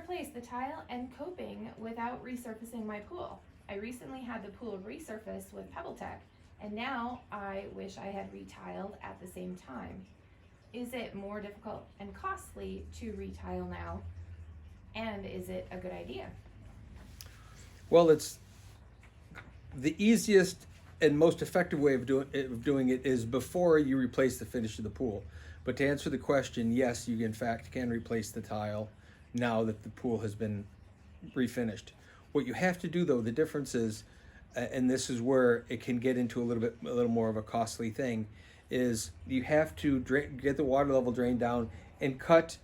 replace the tile and coping without resurfacing my pool. I recently had the pool resurfaced with Pebble Tech, and now I wish I had retiled at the same time. Is it more difficult and costly to retile now? And is it a good idea? Well, it's the easiest and most effective way of doing it is before you replace the finish of the pool. But to answer the question, yes, you in fact can replace the tile now that the pool has been refinished. What you have to do though, the difference is, and this is where it can get into a little more of a costly thing, is you have to get the water level drained down and cut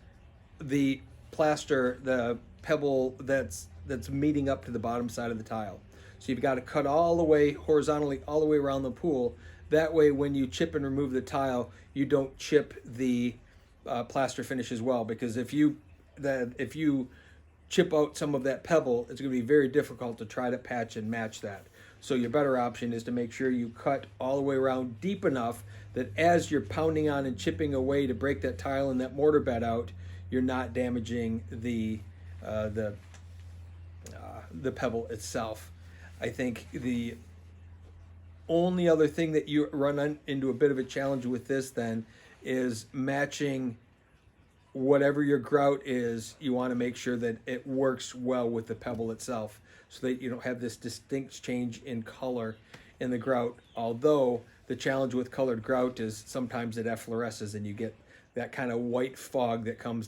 the plaster, the pebble that's meeting up to the bottom side of the tile. So you've got to cut all the way horizontally, all the way around the pool. That way, when you chip and remove the tile, you don't chip the plaster finish as well. Because if you chip out some of that pebble, it's going to be very difficult to try to patch and match that. So your better option is to make sure you cut all the way around deep enough that as you're pounding on and chipping away to break that tile and that mortar bed out, you're not damaging the pebble itself. I think the only other thing that you run into a bit of a challenge with this then is matching whatever your grout is. You want to make sure that it works well with the pebble itself so that you don't have this distinct change in color in the grout. Although the challenge with colored grout is sometimes it effloresces and you get that kind of white fog that comes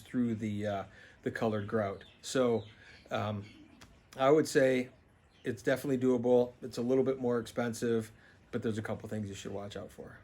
through the colored grout. So I would say it's definitely doable. It's a little bit more expensive, but there's a couple things you should watch out for.